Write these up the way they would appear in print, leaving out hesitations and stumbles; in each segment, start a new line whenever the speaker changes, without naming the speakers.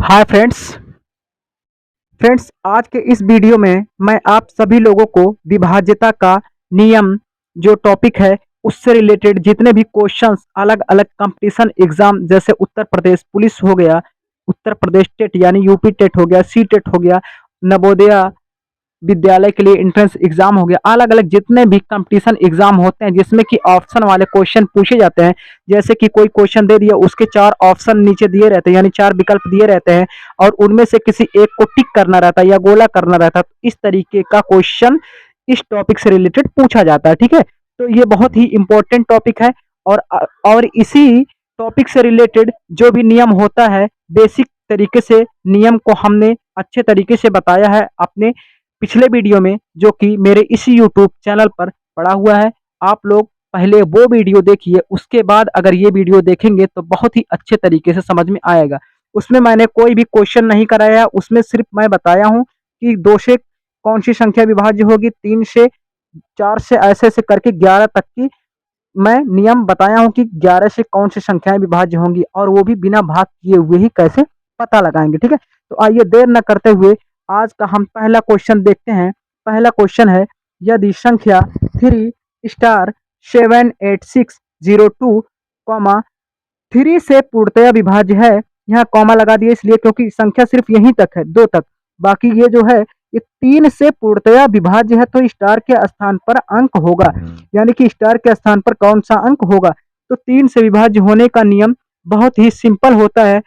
Hi friends. आज के इस वीडियो में मैं आप सभी लोगों को विभाज्यता का नियम जो टॉपिक है उससे रिलेटेड जितने भी क्वेश्चंस अलग अलग कंपटीशन एग्जाम जैसे उत्तर प्रदेश पुलिस हो गया, उत्तर प्रदेश टेट यानी यूपी टेट हो गया, सी टेट हो गया, नवोदय विद्यालय के लिए एंट्रेंस एग्जाम हो गया, अलग अलग जितने भी कंपटीशन एग्जाम होते हैं जिसमें कि ऑप्शन वाले क्वेश्चन पूछे जाते हैं। जैसे कि कोई क्वेश्चन दे दिया, उसके चार ऑप्शन नीचे दिए रहते हैं यानी चार विकल्प दिए रहते हैं और उनमें से किसी एक को टिक करना रहता है या गोला करना रहता है। तो इस तरीके का क्वेश्चन इस टॉपिक से रिलेटेड पूछा जाता है। ठीक है, तो ये बहुत ही इंपॉर्टेंट टॉपिक है और इसी टॉपिक से रिलेटेड जो भी नियम होता है बेसिक तरीके से नियम को हमने अच्छे तरीके से बताया है अपने पिछले वीडियो में, जो कि मेरे इसी यूट्यूब चैनल पर पड़ा हुआ है। आप लोग पहले वो वीडियो देखिए, उसके बाद अगर ये वीडियो देखेंगे तो बहुत ही अच्छे तरीके से समझ में आएगा। उसमें मैंने कोई भी क्वेश्चन नहीं कराया, उसमें सिर्फ मैं बताया हूँ कि 2 से कौन सी संख्या विभाज्य होगी, 3 से 4 से ऐसे ऐसे करके 11 तक की मैं नियम बताया हूँ कि 11 से कौन सी संख्याएं विभाज्य होंगी और वो भी बिना भाग किए हुए ही कैसे पता लगाएंगे। ठीक है, तो आइए देर न करते हुए आज का हम पहला क्वेश्चन देखते हैं। पहला क्वेश्चन है, यदि संख्या 3 स्टार 78602 कॉमा 3 से पूर्णतया विभाज्य है। यहाँ कॉमा लगा दिया इसलिए क्योंकि संख्या सिर्फ यहीं तक है, 2 तक। बाकी ये जो है ये 3 से पूर्णतया विभाज्य है तो स्टार के स्थान पर अंक होगा। यानी कि स्टार के स्थान पर कौन सा अंक होगा? तो 3 से विभाज्य होने का नियम बहुत ही सिंपल होता है।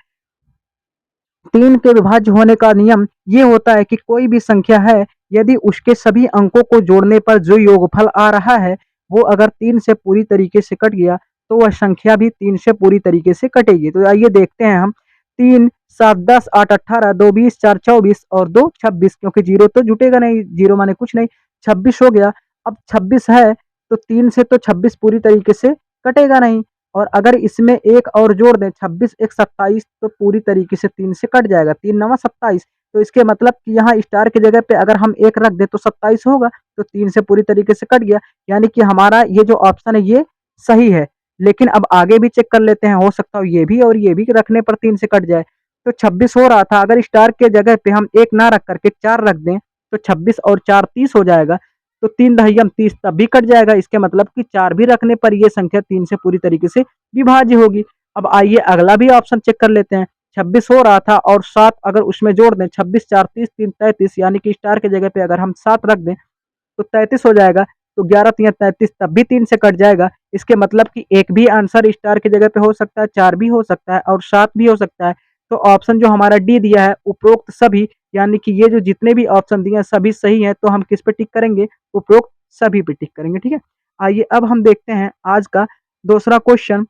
3 के विभाज्य होने का नियम ये होता है कि कोई भी संख्या है, यदि उसके सभी अंकों को जोड़ने पर जो योगफल आ रहा है वो अगर 3 से पूरी तरीके से कट गया तो वह संख्या भी 3 से पूरी तरीके से कटेगी। तो आइए देखते हैं हम। 3 7 10 8 18 2 20 4 24 और 2 26, क्योंकि जीरो तो जुटेगा नहीं, जीरो माने कुछ नहीं, 26 हो गया। अब 26 है तो 3 से तो 26 पूरी तरीके से कटेगा नहीं, और अगर इसमें एक और जोड़ दें 26 एक 27 तो पूरी तरीके से 3 से कट जाएगा, 3 नवा 27। तो इसके मतलब कि यहाँ स्टार की जगह पे अगर हम एक रख दें तो 27 होगा, तो 3 से पूरी तरीके से कट गया। यानी कि हमारा ये जो ऑप्शन है ये सही है। लेकिन अब आगे भी चेक कर लेते हैं, हो सकता है ये भी और ये भी रखने पर 3 से कट जाए। तो 26 हो रहा था, अगर स्टार के जगह पे हम एक ना रख करके 4 रख दें तो 26 और 4 30 हो जाएगा। तो 3 दहियम 30 तब भी कट जाएगा। इसके मतलब कि 4 भी रखने पर ये संख्या 3 से पूरी तरीके से विभाज्य होगी। अब आइए अगला भी ऑप्शन चेक कर लेते हैं। 26 हो रहा था और 7 अगर उसमें जोड़ दें, 26 4 30 3 33, यानी कि स्टार की जगह पे अगर हम 7 रख दें तो 33 हो जाएगा। तो 11 तिया 33 तब भी 3 से कट जाएगा। इसके मतलब कि एक भी आंसर स्टार की जगह पे हो सकता है, 4 भी हो सकता है और 7 भी हो सकता है। तो ऑप्शन जो हमारा डी दिया है उपरोक्त सभी, यानी कि ये जो जितने भी ऑप्शन दिए हैं सभी सही हैं, तो हम किस पे टिक करेंगे? उपरोक्त सभी पे टिक करेंगे। ठीक है, आइए अब हम देखते हैं आज का दूसरा क्वेश्चन।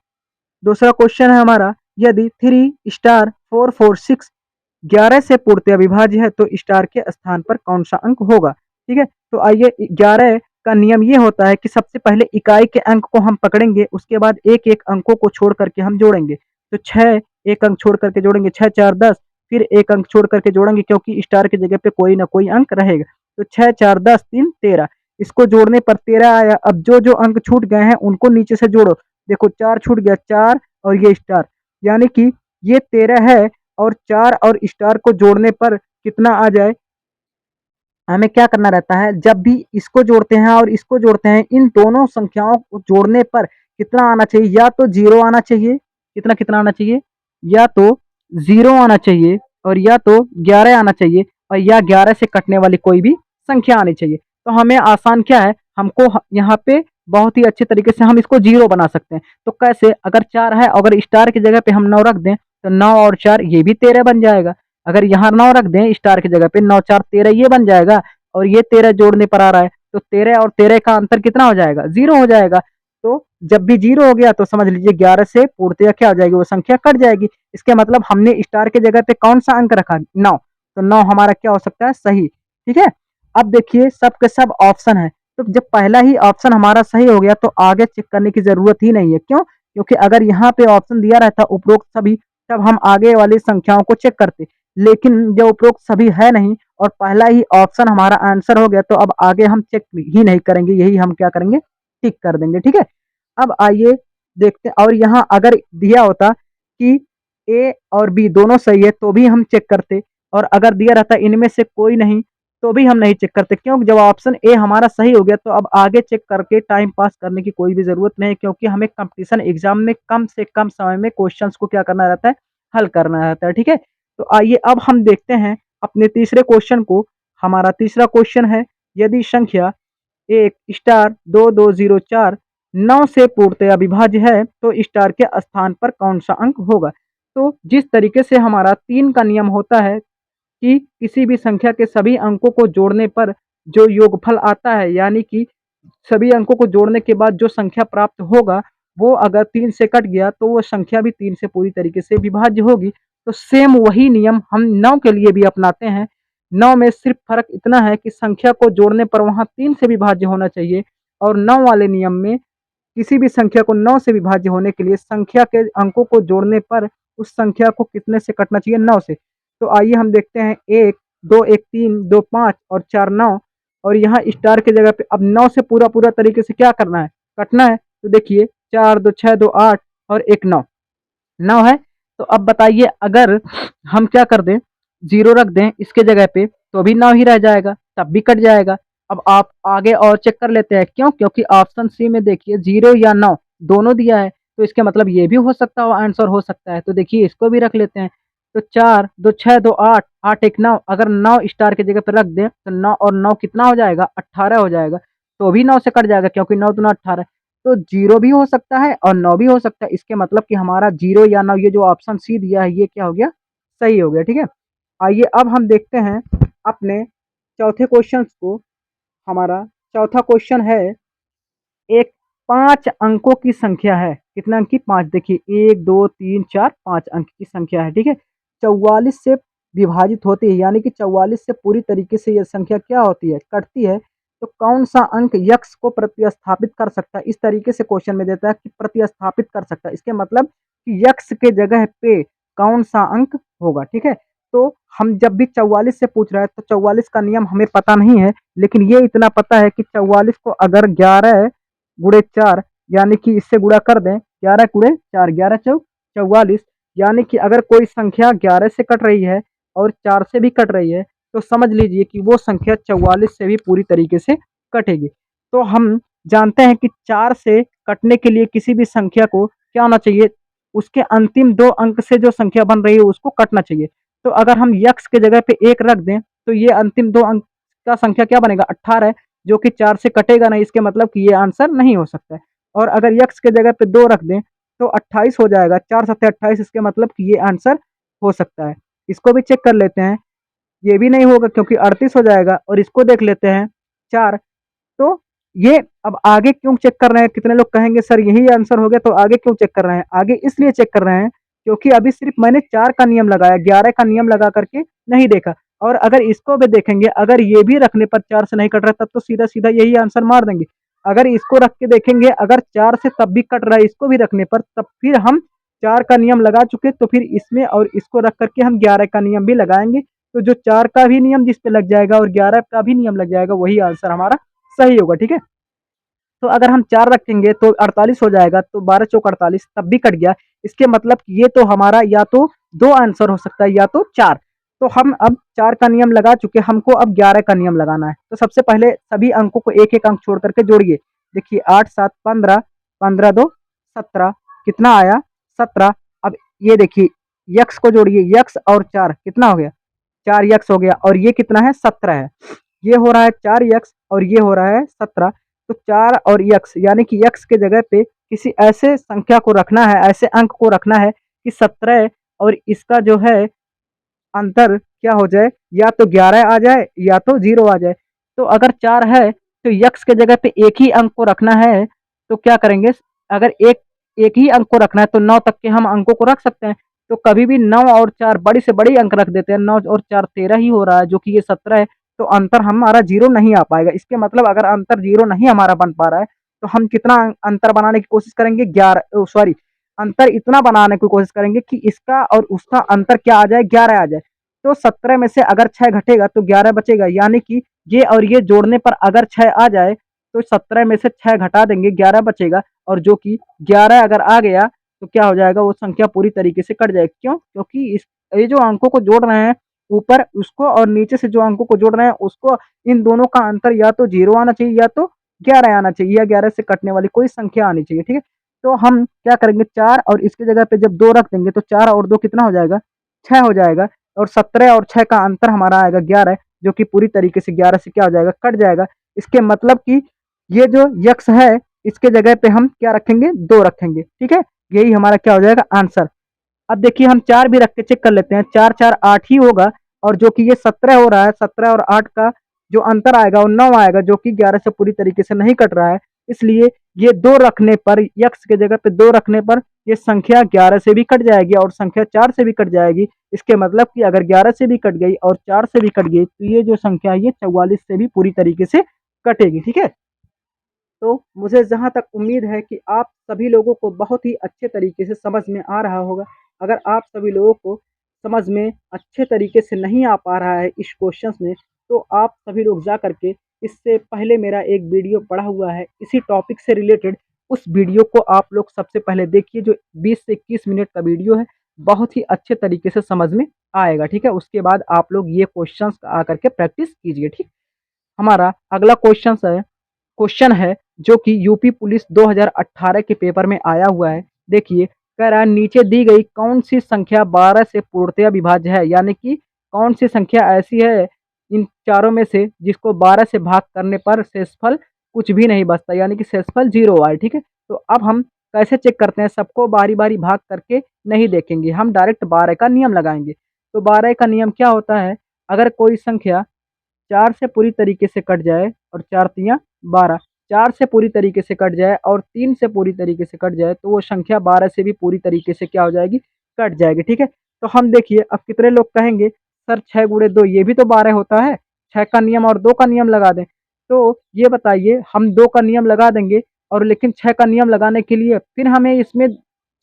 दूसरा क्वेश्चन है हमारा, यदि 3 स्टार 446 11 से पूर्णतया विभाज्य है तो स्टार के स्थान पर कौन सा अंक होगा? ठीक है, तो आइए 11 का नियम ये होता है कि सबसे पहले इकाई के अंक को हम पकड़ेंगे, उसके बाद एक एक अंकों को छोड़ करके हम जोड़ेंगे। तो 6 एक अंक छोड़ करके जोड़ेंगे, 6 4 10, फिर एक अंक छोड़ करके जोड़ेंगे क्योंकि स्टार की जगह पे कोई ना कोई अंक रहेगा। तो 6 4 10 3 13, इसको जोड़ने पर 13 आया। अब जो जो अंक छूट गए हैं उनको नीचे से जोड़ो। देखो 4 छूट गया, 4 और ये स्टार, यानी कि ये 13 है और 4 और स्टार को जोड़ने पर कितना आ जाए? हमें क्या करना रहता है, जब भी इसको जोड़ते हैं और इसको जोड़ते हैं, इन दोनों संख्याओं को जोड़ने पर कितना आना चाहिए? या तो 0 आना चाहिए, कितना कितना आना चाहिए? या तो 0 आना चाहिए और या तो 11 आना चाहिए, और या 11 से कटने वाली कोई भी संख्या आनी चाहिए। तो हमें आसान क्या है, हमको यहाँ पे बहुत ही अच्छे तरीके से हम इसको 0 बना सकते हैं। तो कैसे? अगर 4 है, अगर स्टार की जगह पे हम 9 रख दें तो 9 और 4 ये भी 13 बन जाएगा। अगर यहाँ 9 रख दें स्टार की जगह पे, 9 4 13 ये बन जाएगा, और ये 13 जोड़ने पर आ रहा है तो 13 और 13 का अंतर कितना हो जाएगा? 0 हो जाएगा। तो जब भी 0 हो गया तो समझ लीजिए 11 से पूर्णतया क्या हो जाएगी? वो संख्या कट जाएगी। इसके मतलब हमने स्टार की जगह पे कौन सा अंक रखा? 9। तो 9 हमारा क्या हो सकता है? सही। ठीक है, अब देखिए सब के सब ऑप्शन है, तो जब पहला ही ऑप्शन हमारा सही हो गया तो आगे चेक करने की जरूरत ही नहीं है। क्यों? क्योंकि अगर यहाँ पे ऑप्शन दिया रहता उपरोक्त सभी, तब हम आगे वाली संख्याओं को चेक करते। लेकिन जब उपरोक्त सभी है नहीं और पहला ही ऑप्शन हमारा आंसर हो गया, तो अब आगे हम चेक ही नहीं करेंगे, यही हम क्या करेंगे? टिक कर देंगे। ठीक है, अब आइए देखते हैं। और यहाँ अगर दिया होता कि ए और बी दोनों सही है तो भी हम चेक करते, और अगर दिया रहता इनमें से कोई नहीं तो भी हम नहीं चेक करते, क्यों? जब ऑप्शन ए हमारा सही हो गया तो अब आगे चेक करके टाइम पास करने की कोई भी ज़रूरत नहीं है, क्योंकि हमें कंपटीशन एग्ज़ाम में कम से कम समय में क्वेश्चंस को क्या करना रहता है, हल करना रहता है, ठीक है? तो आइए अब हम देखते हैं अपने तीसरे क्वेश्चन को। हमारा तीसरा क्वेश्चन है, यदि संख्या 1 स्टार 2204 9 से पूर्णतया विभाज्य है तो स्टार के स्थान पर कौन सा अंक होगा? तो जिस तरीके से हमारा 3 का नियम होता है कि किसी भी संख्या के सभी अंकों को जोड़ने पर जो योगफल आता है, यानी कि सभी अंकों को जोड़ने के बाद जो संख्या प्राप्त होगा, वो अगर 3 से कट गया तो वो संख्या भी 3 से पूरी तरीके से विभाज्य होगी। तो सेम वही नियम हम 9 के लिए भी अपनाते हैं। 9 में सिर्फ फ़र्क इतना है कि संख्या को जोड़ने पर वहाँ 3 से विभाज्य होना चाहिए, और 9 वाले नियम में किसी भी संख्या को 9 से विभाज्य होने के लिए संख्या के अंकों को जोड़ने पर उस संख्या को कितने से कटना चाहिए? 9 से। तो आइए हम देखते हैं 1, 2, 1, 3, 2, 5 और 4, 9, और यहाँ स्टार की जगह पे अब 9 से पूरा तरीके से क्या करना है? कटना है। तो देखिए 4, 2, 6, 2, 8 और 1, 9, 9 है। तो अब बताइए अगर हम क्या कर दें, 0 रख दें इसके जगह पे तो भी 9 ही रह जाएगा, तब भी कट जाएगा। अब आप आगे और चेक कर लेते हैं, क्यों? क्योंकि ऑप्शन सी में देखिए 0 या 9 दोनों दिया है, तो इसका मतलब ये भी हो सकता है, आंसर हो सकता है। तो देखिए इसको भी रख लेते हैं। तो 4, 2, 6, 2, 8, 8, 1, 9, अगर 9 स्टार की जगह पे रख दें तो 9 और 9 कितना हो जाएगा? 18 हो जाएगा। तो भी 9 से कट जाएगा, क्योंकि 9 दूना 18। तो 0 भी हो सकता है और 9 भी हो सकता है। इसके मतलब कि हमारा 0 या 9 ये जो ऑप्शन सी दिया है ये क्या हो गया? सही हो गया, ठीक है? आइए अब हम देखते हैं अपने चौथे क्वेश्चन को। हमारा चौथा क्वेश्चन है, एक 5 अंकों की संख्या है। कितने अंक की? 5। देखिए 1, 2, 3, 4, 5 अंक की संख्या है, ठीक है? 44 से विभाजित होती है, यानी कि 44 से पूरी तरीके से ये संख्या क्या होती है? कटती है। तो कौन-सा अंक यक्स को प्रतिस्थापित कर सकता है? इस तरीके से क्वेश्चन में देता है कि प्रतिस्थापित कर सकता है। इसके मतलब कि यक्स के जगह पे कौन-सा अंक होगा, ठीक है? तो हम जब भी 44 से पूछ रहा है तो 44 का नियम हमें पता नहीं है, लेकिन ये इतना पता है कि 44 को अगर 11 गुणे 4 यानी कि इससे गुणा कर दें, 11 गुणे 4, 11 चौक 44, यानी कि अगर कोई संख्या 11 से कट रही है और 4 से भी कट रही है, तो समझ लीजिए कि वो संख्या 44 से भी पूरी तरीके से कटेगी। तो हम जानते हैं कि 4 से कटने के लिए किसी भी संख्या को क्या होना चाहिए? उसके अंतिम 2 अंक से जो संख्या बन रही है उसको कटना चाहिए। तो अगर हम यक्स के जगह पे 1 रख दें, तो ये अंतिम 2 अंक का संख्या क्या बनेगा? 18, जो कि 4 से कटेगा नहीं, इसके मतलब कि ये आंसर नहीं हो सकता है। और अगर यक्स के जगह पे 2 रख दें तो 28 हो जाएगा, 4 सत्ते 28, इसके मतलब कि ये आंसर हो सकता है। इसको भी चेक कर लेते हैं, ये भी नहीं होगा क्योंकि 38 हो जाएगा, और इसको देख लेते हैं 4। तो ये अब आगे क्यों चेक कर रहे हैं? कितने लोग कहेंगे सर यही आंसर हो गया तो आगे क्यों चेक कर रहे हैं? आगे इसलिए चेक कर रहे हैं क्योंकि अभी सिर्फ मैंने 4 का नियम लगाया, 11 का नियम लगा करके नहीं देखा। और अगर इसको भी देखेंगे, अगर ये भी रखने पर 4 से नहीं कट रहा तब तो सीधा-सीधा यही आंसर मार देंगे। अगर इसको रख के देखेंगे, अगर 4 से तब भी कट रहा है इसको भी रखने पर, तब फिर हम 4 का नियम लगा चुके, तो फिर इसमें और इसको रख करके हम 11 का नियम भी लगाएँगे। तो जो 4 का भी नियम जिस पे लग जाएगा और 11 का भी नियम लग जाएगा, वही आंसर हमारा सही होगा, ठीक है? तो अगर हम 4 रखेंगे तो 48 हो जाएगा, तो 12 चौक 48 तब भी कट गया। इसके मतलब ये तो हमारा या तो 2 आंसर हो सकता है या तो 4। तो हम अब 4 का नियम लगा चुके, हमको अब 11 का नियम लगाना है। तो सबसे पहले सभी अंकों को एक-एक अंक छोड़ करके जोड़िए। देखिए 8, 7, 15, 15, 2, 17, कितना आया? 17। अब ये देखिए यक्स को जोड़िए, यक्स और 4 कितना हो गया? 4 यक्स हो गया, और ये कितना है? 17 है। ये हो रहा है 4 यक्स और ये हो रहा है 17। तो 4 और यक्स यानी कि यक्स के जगह पे किसी ऐसे संख्या को रखना है, ऐसे अंक को रखना है कि 17 और इसका जो है अंतर क्या हो जाए, या तो 11 आ जाए या तो 0 आ जाए। तो अगर 4 है तो यक्स के जगह पे एक ही अंक को रखना है, तो क्या करेंगे? अगर एक एक ही अंक को रखना है तो 9 तक के हम अंकों को रख सकते हैं। तो कभी भी 9 और 4 बड़ी से बड़ी अंक रख देते हैं। 9 और 4 13 ही हो रहा है, जो कि ये 17 है। तो अंतर हमारा 0 नहीं आ पाएगा। इसके मतलब अगर अंतर 0 नहीं हमारा बन पा रहा है, तो हम कितना अंतर बनाने की कोशिश करेंगे? 11 सॉरी, अंतर इतना बनाने की कोशिश करेंगे कि इसका और उसका अंतर क्या आ जाए? 11 आ जाए। तो 17 में से अगर 6 घटेगा तो 11 बचेगा, यानी कि ये और ये जोड़ने पर अगर 6 आ जाए तो 17 में से 6 घटा देंगे, 11 बचेगा, और जो कि 11 अगर आ गया तो क्या हो जाएगा, वो संख्या पूरी तरीके से कट जाएगी। क्यों? क्योंकि इस ये जो अंकों को जोड़ रहे हैं ऊपर उसको और नीचे से जो अंकों को जोड़ रहे हैं उसको, इन दोनों का अंतर या तो 0 आना चाहिए या तो 11 आना चाहिए, या 11 से कटने वाली कोई संख्या आनी चाहिए, ठीक है। तो हम क्या करेंगे, 4 और इसकी जगह पे जब 2 रख देंगे तो 4 और 2 कितना हो जाएगा, 6 हो जाएगा। और 17 और 6 का अंतर हमारा आएगा 11, जो कि पूरी तरीके से 11 से क्या हो जाएगा, कट जाएगा। इसके मतलब कि ये जो यक्स है इसके जगह पे हम क्या रखेंगे, 2 रखेंगे, ठीक है। यही हमारा क्या हो जाएगा, आंसर। अब देखिए हम 4 भी रख के चेक कर लेते हैं, 4 4 8 ही होगा, और जो कि ये 17 हो रहा है, 17 और 8 का जो अंतर आएगा वो 9 आएगा, जो कि 11 से पूरी तरीके से नहीं कट रहा है। इसलिए ये 2 रखने पर, यक्स के जगह पे 2 रखने पर ये संख्या 11 से भी कट जाएगी और संख्या 4 से भी कट जाएगी। इसके मतलब कि अगर 11 से भी कट गई और 4 से भी कट गई तो ये जो संख्या है ये 44 से भी पूरी तरीके से कटेगी, ठीक है। तो मुझे जहाँ तक उम्मीद है कि आप सभी लोगों को बहुत ही अच्छे तरीके से समझ में आ रहा होगा। अगर आप सभी लोगों को समझ में अच्छे तरीके से नहीं आ पा रहा है इस क्वेश्चंस में, तो आप सभी लोग जा कर के इससे पहले मेरा एक वीडियो पड़ा हुआ है इसी टॉपिक से रिलेटेड, उस वीडियो को आप लोग सबसे पहले देखिए, जो 20 से 21 मिनट का वीडियो है। बहुत ही अच्छे तरीके से समझ में आएगा, ठीक है। उसके बाद आप लोग ये क्वेश्चंस आकर के प्रैक्टिस कीजिए, ठीक। हमारा अगला क्वेश्चन है जो कि यूपी पुलिस 2018 के पेपर में आया हुआ है। देखिए, कह रहा है नीचे दी गई कौन सी संख्या 12 से पूर्णतया विभाज्य है, यानी कि कौन सी संख्या ऐसी है इन चारों में से जिसको 12 से भाग करने पर शेषफल कुछ भी नहीं बचता, यानी कि शेषफल 0 आए, ठीक है। तो अब हम कैसे चेक करते हैं, सबको बारी बारी भाग करके नहीं देखेंगे, हम डायरेक्ट 12 का नियम लगाएंगे। तो 12 का नियम क्या होता है, अगर कोई संख्या 4 से पूरी तरीके से कट जाए और 4 तियाँ 12, 4 से पूरी तरीके से कट जाए और 3 से पूरी तरीके से कट जाए तो वो संख्या 12 से भी पूरी तरीके से क्या हो जाएगी, कट जाएगी, ठीक है। तो हम देखिए अब कितने लोग कहेंगे सर 6 गुणे 2 ये भी तो 12 होता है, 6 का नियम और 2 का नियम लगा दें। तो ये बताइए, हम 2 का नियम लगा देंगे और लेकिन 6 का नियम लगाने के लिए फिर हमें इसमें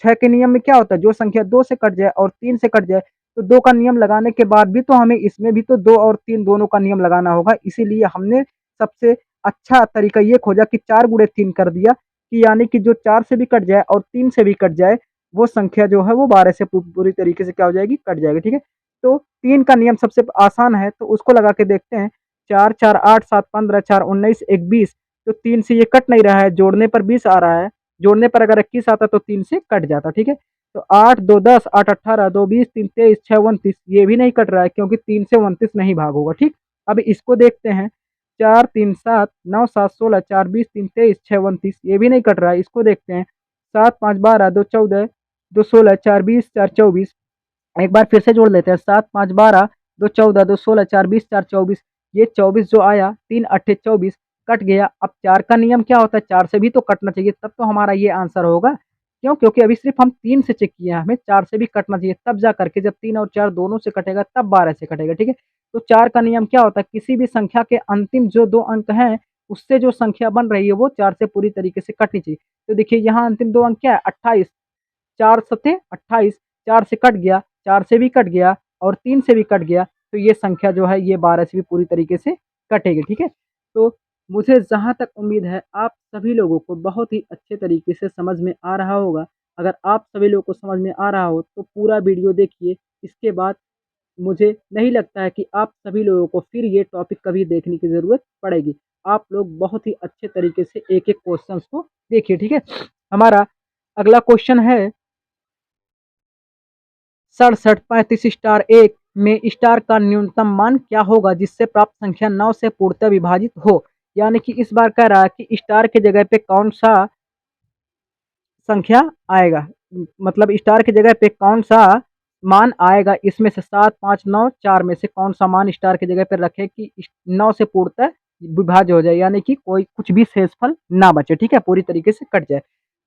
6 के नियम में क्या होता है, जो संख्या 2 से कट जाए और 3 से कट जाए, तो 2 का नियम लगाने के बाद भी तो हमें इसमें भी तो 2 और 3 दोनों का नियम लगाना होगा। इसीलिए हमने सबसे अच्छा तरीका ये खोजा कि 4 गुणे 3 कर दिया, कि यानी कि जो 4 से भी कट जाए और 3 से भी कट जाए, वो संख्या जो है वो 12 से पूरी तरीके से क्या हो जाएगी, कट जाएगी, ठीक है। तो 3 का नियम सबसे आसान है, तो उसको लगा के देखते हैं। 4 4 8 7 15 4 19 1 20, तो 3 से ये कट नहीं रहा है, जोड़ने पर 20 आ रहा है, जोड़ने पर अगर 21 आता तो 3 से कट जाता, ठीक है। तो 8 2 10 8 18 2 20 3 23 6 29 ये भी नहीं कट रहा है, क्योंकि 3 से 29 नहीं भाग होगा, ठीक। अब इसको देखते हैं, 4 3 7 9 7 16 4 20 3 23 6 29 ये भी नहीं कट रहा है, इसको देखते हैं। 7 5 12 2 14 2 16 4 20 4 24, एक बार फिर से जोड़ लेते हैं। 7 5 12 2 14 2 16 4 20 4 24, ये 24 जो आया 3 8 24 कट गया। अब 4 का नियम क्या होता है, 4 से भी तो कटना चाहिए, तब तो हमारा ये आंसर होगा। क्यों? क्योंकि अभी सिर्फ हम 3 से चेक किए हैं, हमें 4 से भी कटना चाहिए, तब जा करके जब 3 और 4 दोनों से कटेगा तब 12 से कटेगा, ठीक है। तो 4 का नियम क्या होता है, किसी भी संख्या के अंतिम जो 2 अंक हैं उससे जो संख्या बन रही है वो 4 से पूरी तरीके से कटनी चाहिए। तो देखिए यहाँ अंतिम 2 अंक क्या है, 28, 4 सत्ते 28, 4 से कट गया, 4 से भी कट गया और 3 से भी कट गया, तो ये संख्या जो है ये 12 से भी पूरी तरीके से कटेगी, ठीक है। तो मुझे जहाँ तक उम्मीद है आप सभी लोगों को बहुत ही अच्छे तरीके से समझ में आ रहा होगा। अगर आप सभी लोगों को समझ में आ रहा हो तो पूरा वीडियो देखिए, इसके बाद मुझे नहीं लगता है कि आप सभी लोगों को फिर ये टॉपिक कभी देखने की ज़रूरत पड़ेगी। आप लोग बहुत ही अच्छे तरीके से एक-एक क्वेश्चंस को देखिए, ठीक है। हमारा अगला क्वेश्चन है 67 35 स्टार 1 में स्टार का न्यूनतम मान क्या होगा जिससे प्राप्त संख्या 9 से पूर्णतः विभाजित हो? यानी कि इस बार कह रहा है कि स्टार के जगह पे कौन-सा संख्या आएगा, मतलब स्टार की जगह पे कौन-सा मान आएगा, इसमें से 7 5 9 4 में से कौन-सा मान स्टार की जगह पे रखें कि 9 से पूर्णतः विभाज्य हो जाए, यानी कि कोई कुछ भी शेषफल ना बचे, ठीक है, पूरी तरीके से कट जाए।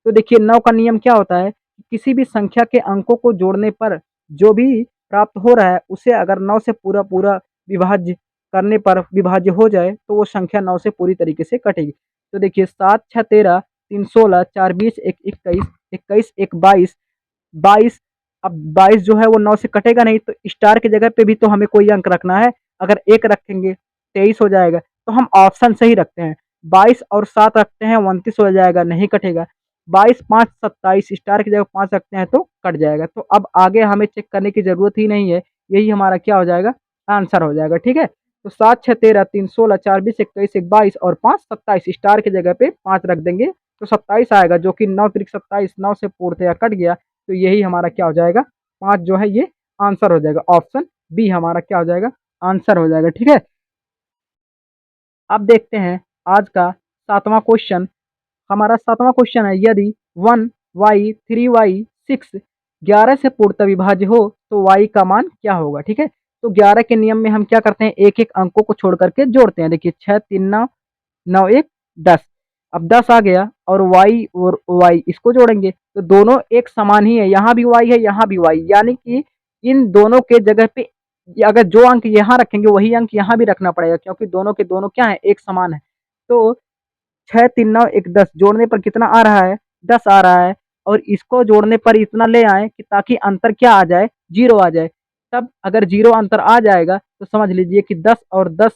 तो देखिए 9 का नियम क्या होता है, किसी भी संख्या के अंकों को जोड़ने पर जो भी प्राप्त हो रहा है उसे अगर 9 से पूरा-पूरा विभाज्य करने पर विभाज्य हो जाए तो वो संख्या 9 से पूरी तरीके से कटेगी। तो देखिए 7 6 13 3 16 4 20 1 21 21 1 22, 22, अब 22 जो है वो 9 से कटेगा नहीं, तो स्टार की जगह पे भी तो हमें कोई अंक रखना है। अगर 1 रखेंगे 23 हो जाएगा, तो हम ऑप्शन से ही रखते हैं। 22 और 7 रखते हैं 29 हो जाएगा, नहीं कटेगा। 22 5 27 स्टार की जगह 5 रखते हैं तो कट जाएगा। तो अब आगे हमें चेक करने की ज़रूरत ही नहीं है, यही हमारा क्या हो जाएगा, आंसर हो जाएगा। ठीक है, तो 7 6 13 3 16 4 20 21 1 22 और 5 27 स्टार की जगह पे 5 रख देंगे तो 27 आएगा, जो कि 9 त्रिक 27, 9 से पूर्णतया कट गया, तो यही हमारा क्या हो जाएगा, 5 जो है ये आंसर हो जाएगा। ऑप्शन बी हमारा क्या हो जाएगा, आंसर हो जाएगा। ठीक है, अब देखते हैं आज का 7वां क्वेश्चन। हमारा 7वां क्वेश्चन है, यदि 1y 3y 6 11 से पूर्णतः विभाज्य हो तो y का मान क्या होगा। ठीक है, तो 11 के नियम में हम क्या करते हैं, एक एक अंकों को छोड़ करके जोड़ते हैं। देखिए 6 3 9 9 1 10, अब 10 आ गया और y इसको जोड़ेंगे तो दोनों एक समान ही है, यहाँ भी y है यहाँ भी y, यानी कि इन दोनों के जगह पे अगर जो अंक यहाँ रखेंगे वही अंक यहाँ भी रखना पड़ेगा, क्योंकि दोनों के दोनों क्या है, एक समान है। तो 6 3 9 1 10 जोड़ने पर कितना आ रहा है, 10 आ रहा है, और इसको जोड़ने पर इतना ले आए कि ताकि अंतर क्या आ जाए, 0 आ जाए। तब अगर 0 अंतर आ जाएगा तो समझ लीजिए कि 10 और 10,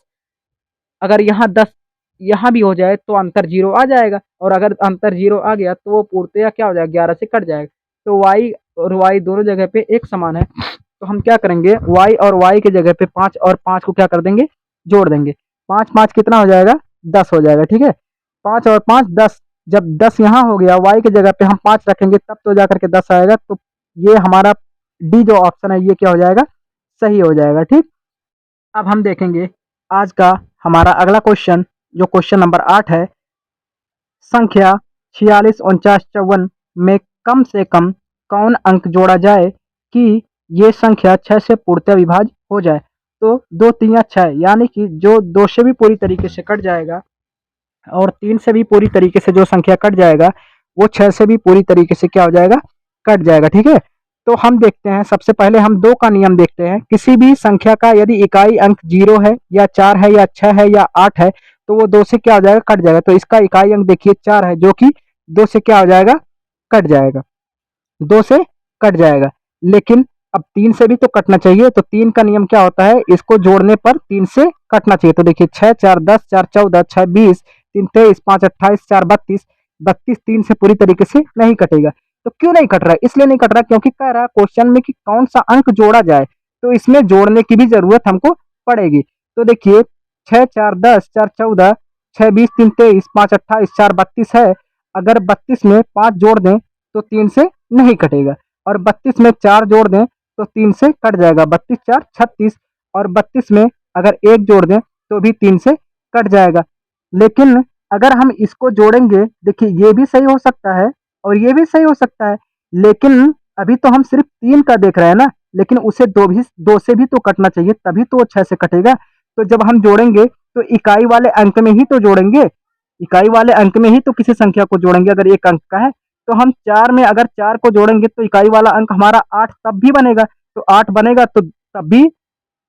अगर यहाँ 10 यहाँ भी हो जाए तो अंतर 0 आ जाएगा, और अगर अंतर 0 आ गया तो वो पूर्णतया क्या हो जाएगा, 11 से कट जाएगा। तो y और y दोनों जगह पे एक समान है, तो हम क्या करेंगे, y और y की जगह पे 5 और 5 को क्या कर देंगे, जोड़ देंगे। 5 5 कितना हो जाएगा, 10 हो जाएगा। ठीक है, 5 और 5 10, जब 10 यहाँ हो गया, y की जगह पे हम 5 रखेंगे तब तो जाकर के 10 आएगा। तो ये हमारा डी जो ऑप्शन है ये क्या हो जाएगा, सही हो जाएगा। ठीक, अब हम देखेंगे आज का हमारा अगला क्वेश्चन, जो क्वेश्चन नंबर 8 है। संख्या 46 49 54 में कम से कम कौन अंक जोड़ा जाए कि ये संख्या 6 से पूर्णतः विभाज्य हो जाए। तो 2 3 या 6, यानी कि जो 2 से भी पूरी तरीके से कट जाएगा और 3 से भी पूरी तरीके से जो संख्या कट जाएगा वो 6 से भी पूरी तरीके से क्या हो जाएगा, कट जाएगा। ठीक है, तो हम देखते हैं, सबसे पहले हम 2 का नियम देखते हैं। किसी भी संख्या का यदि इकाई अंक 0 है या 4 है या 6 है या 8 है तो वो 2 से क्या हो जाएगा, कट जाएगा। तो इसका इकाई अंक देखिए 4 है, जो कि 2 से क्या हो जाएगा, कट जाएगा, 2 से कट जाएगा। लेकिन अब 3 से भी तो कटना चाहिए, तो 3 का नियम क्या होता है, इसको जोड़ने पर 3 से कटना चाहिए। तो देखिए 6 4 10 4 14 6 20 3 23 5 28 4 32, 32 3 से पूरी तरीके से नहीं कटेगा। तो क्यों नहीं कट रहा है, इसलिए नहीं कट रहा क्योंकि कह रहा है क्वेश्चन में कि कौन सा अंक जोड़ा जाए, तो इसमें जोड़ने की भी जरूरत हमको पड़ेगी। तो देखिए 6 4 10 4 14 6 20 3 23 5 28 4 32 है, अगर 32 में 5 जोड़ दें तो 3 से नहीं कटेगा, और 32 में 4 जोड़ दें तो 3 से कट जाएगा, 32 4 36, और 32 में अगर 1 जोड़ दें तो भी 3 से कट जाएगा। लेकिन अगर हम इसको जोड़ेंगे, देखिए ये भी सही हो सकता है और ये भी सही हो सकता है, लेकिन अभी तो हम सिर्फ 3 का देख रहे हैं ना, लेकिन उसे 2 से भी तो कटना चाहिए, तभी तो वो 6 से कटेगा। तो जब हम जोड़ेंगे तो इकाई वाले अंक में ही तो जोड़ेंगे, इकाई वाले अंक में ही तो किसी संख्या को जोड़ेंगे। अगर एक अंक का है तो हम 4 में अगर 4 को जोड़ेंगे तो इकाई वाला अंक हमारा 8 तब भी बनेगा, तो 8 बनेगा तो तब भी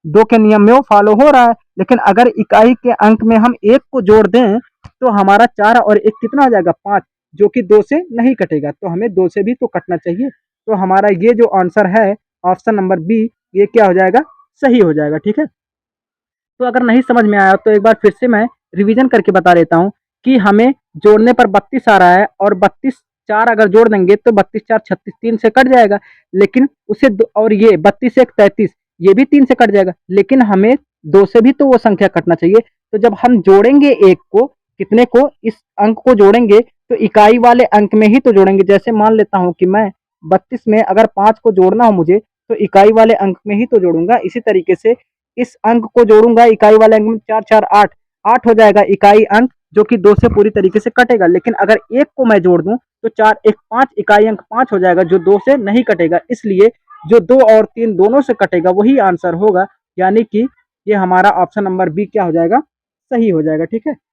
2 के नियम में वो फॉलो हो रहा है। लेकिन अगर इकाई के अंक में हम 1 को जोड़ दें तो हमारा 4 और 1 कितना हो जाएगा, 5, जो कि 2 से नहीं कटेगा, तो हमें 2 से भी तो कटना चाहिए। तो हमारा ये जो आंसर है ऑप्शन नंबर बी, ये क्या हो जाएगा, सही हो जाएगा। ठीक है, तो अगर नहीं समझ में आया तो एक बार फिर से मैं रिवीजन करके बता देता हूँ कि हमें जोड़ने पर 32 आ रहा है, और 32 4 अगर जोड़ देंगे तो 32 4 36, 3 से कट जाएगा। लेकिन उसे और ये 32 1 33, ये भी 3 से कट जाएगा, लेकिन हमें 2 से भी तो वो संख्या कटना चाहिए। तो जब हम जोड़ेंगे एक को, कितने को, इस अंक को जोड़ेंगे तो इकाई वाले अंक में ही तो जोड़ेंगे। जैसे मान लेता हूँ कि मैं 32 में अगर 5 को जोड़ना हो मुझे तो इकाई वाले अंक में ही तो जोड़ूंगा। इसी तरीके से इस अंक को जोड़ूंगा इकाई वाले अंक में, 4 4 8, 8 हो जाएगा इकाई अंक, जो कि 2 से पूरी तरीके से कटेगा। लेकिन अगर एक को मैं जोड़ दूं तो 4 1 5, इकाई अंक 5 हो जाएगा, जो 2 से नहीं कटेगा। इसलिए जो 2 और 3 दोनों से कटेगा वही आंसर होगा, यानी कि ये हमारा ऑप्शन नंबर बी क्या हो जाएगा, सही हो जाएगा। ठीक है।